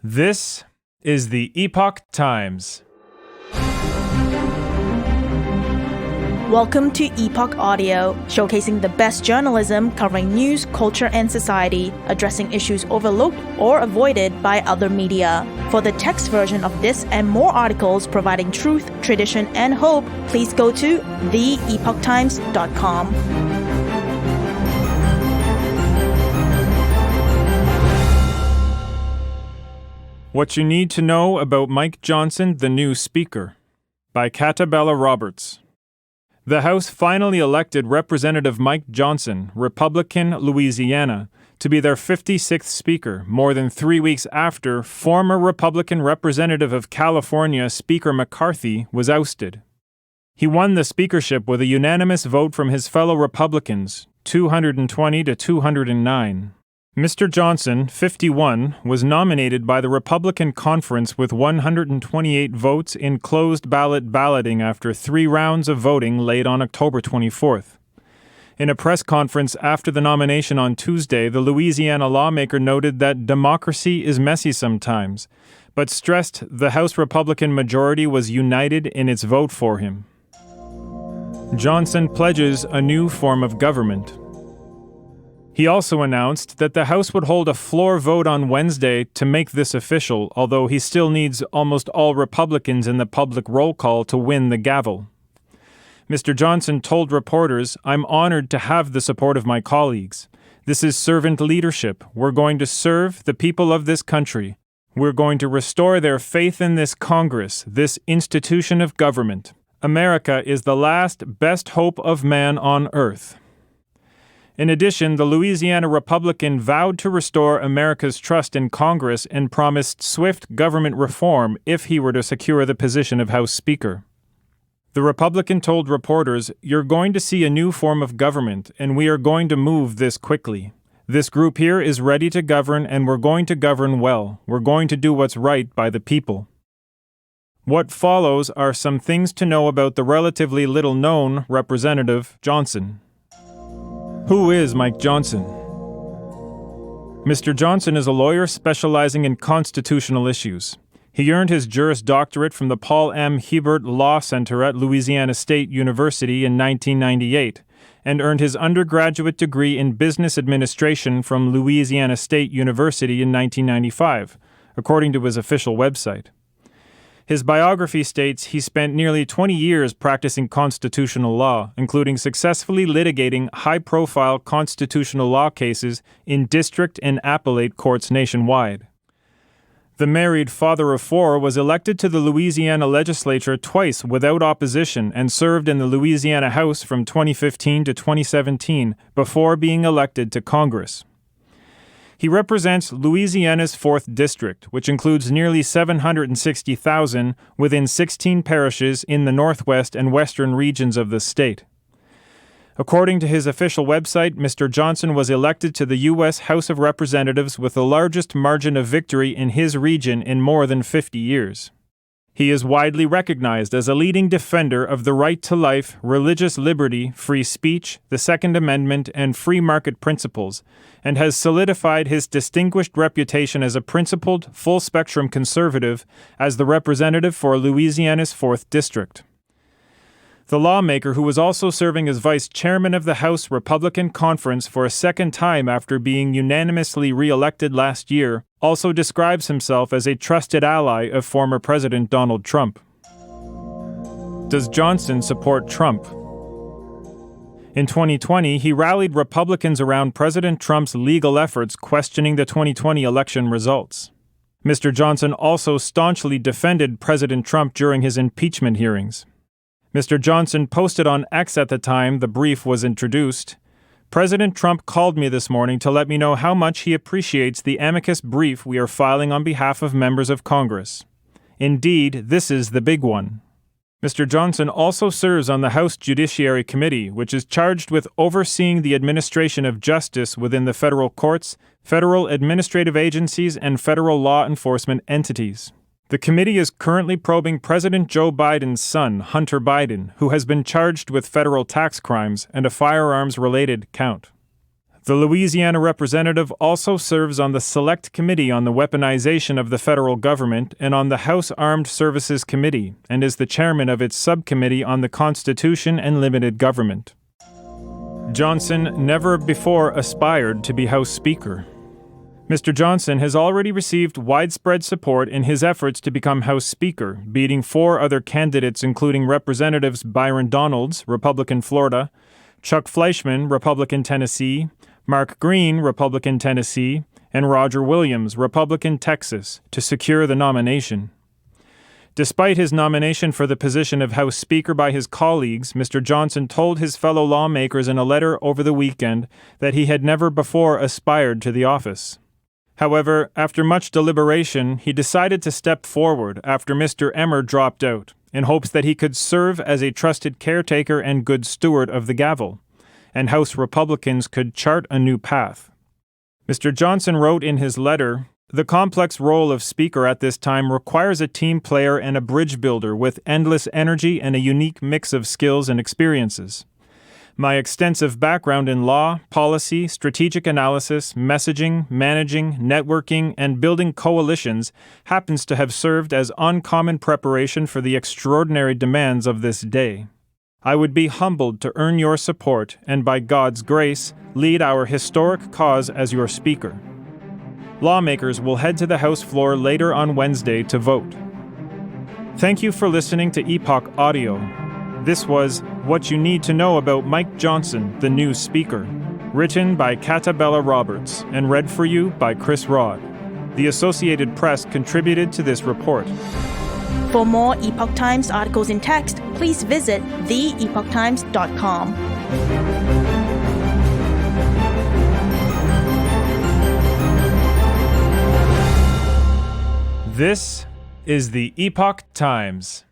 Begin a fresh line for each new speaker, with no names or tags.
This is the Epoch Times.
Welcome to Epoch Audio, showcasing the best journalism covering news, culture, and society, addressing issues overlooked or avoided by other media. For the text version of this and more articles providing truth, tradition, and hope, please go to theepochtimes.com.
What You Need to Know About Mike Johnson, the New Speaker, by Catabella Roberts. The House finally elected Representative Mike Johnson, Republican, Louisiana, to be their 56th Speaker, more than 3 weeks after former Republican Representative of California Speaker McCarthy was ousted. He won the speakership with a unanimous vote from his fellow Republicans, 220 to 209. Mr. Johnson, 51, was nominated by the Republican Conference with 128 votes in closed ballot balloting after 3 rounds of voting late on October 24th. In a press conference after the nomination on Tuesday, the Louisiana lawmaker noted that democracy is messy sometimes, but stressed the House Republican majority was united in its vote for him. Johnson pledges a new form of government. He also announced that the House would hold a floor vote on Wednesday to make this official, although he still needs almost all Republicans in the public roll call to win the gavel. Mr. Johnson told reporters, "I'm honored to have the support of my colleagues. This is servant leadership. We're going to serve the people of this country. We're going to restore their faith in this Congress, this institution of government. America is the last best hope of man on earth." In addition, the Louisiana Republican vowed to restore America's trust in Congress and promised swift government reform if he were to secure the position of House Speaker. The Republican told reporters, "You're going to see a new form of government, and we are going to move this quickly. This group here is ready to govern, and we're going to govern well. We're going to do what's right by the people." What follows are some things to know about the relatively little-known Representative Johnson. Who is Mike Johnson? Mr. Johnson is a lawyer specializing in constitutional issues. He earned his Juris Doctorate from the Paul M. Hebert Law Center at Louisiana State University in 1998, and earned his undergraduate degree in business administration from Louisiana State University in 1995, according to his official website. His biography states he spent nearly 20 years practicing constitutional law, including successfully litigating high-profile constitutional law cases in district and appellate courts nationwide. The married father of 4 was elected to the Louisiana legislature twice without opposition and served in the Louisiana House from 2015 to 2017 before being elected to Congress. He represents Louisiana's 4th District, which includes nearly 760,000 within 16 parishes in the northwest and western regions of the state. According to his official website, Mr. Johnson was elected to the U.S. House of Representatives with the largest margin of victory in his region in more than 50 years. He is widely recognized as a leading defender of the right to life, religious liberty, free speech, the Second Amendment, and free market principles, and has solidified his distinguished reputation as a principled, full-spectrum conservative as the representative for Louisiana's 4th District. The lawmaker, who was also serving as vice chairman of the House Republican Conference for a second time after being unanimously re-elected last year, also describes himself as a trusted ally of former President Donald Trump. Does Johnson support Trump? In 2020, he rallied Republicans around President Trump's legal efforts questioning the 2020 election results. Mr. Johnson also staunchly defended President Trump during his impeachment hearings. Mr. Johnson posted on X at the time the brief was introduced. "President Trump called me this morning to let me know how much he appreciates the amicus brief we are filing on behalf of members of Congress. Indeed, this is the big one." Mr. Johnson also serves on the House Judiciary Committee, which is charged with overseeing the administration of justice within the federal courts, federal administrative agencies, and federal law enforcement entities. The committee is currently probing President Joe Biden's son, Hunter Biden, who has been charged with federal tax crimes and a firearms-related count. The Louisiana representative also serves on the Select Committee on the Weaponization of the Federal Government and on the House Armed Services Committee, and is the chairman of its subcommittee on the Constitution and Limited Government. Johnson never before aspired to be House Speaker. Mr. Johnson has already received widespread support in his efforts to become House Speaker, beating 4 other candidates including Representatives Byron Donalds, Republican Florida, Chuck Fleischman, Republican Tennessee, Mark Green, Republican Tennessee, and Roger Williams, Republican Texas, to secure the nomination. Despite his nomination for the position of House Speaker by his colleagues, Mr. Johnson told his fellow lawmakers in a letter over the weekend that he had never before aspired to the office. However, after much deliberation, he decided to step forward after Mr. Emmer dropped out, in hopes that he could serve as a trusted caretaker and good steward of the gavel, and House Republicans could chart a new path. Mr. Johnson wrote in his letter, "The complex role of Speaker at this time requires a team player and a bridge builder with endless energy and a unique mix of skills and experiences. My extensive background in law, policy, strategic analysis, messaging, managing, networking, and building coalitions happens to have served as uncommon preparation for the extraordinary demands of this day. I would be humbled to earn your support and, by God's grace, lead our historic cause as your Speaker." Lawmakers will head to the House floor later on Wednesday to vote. Thank you for listening to Epoch Audio. This was What You Need to Know About Mike Johnson, the New Speaker, written by Catabella Roberts and read for you by Chris Rod. The Associated Press contributed to this report.
For more Epoch Times articles in text, please visit theepochtimes.com.
This is the Epoch Times.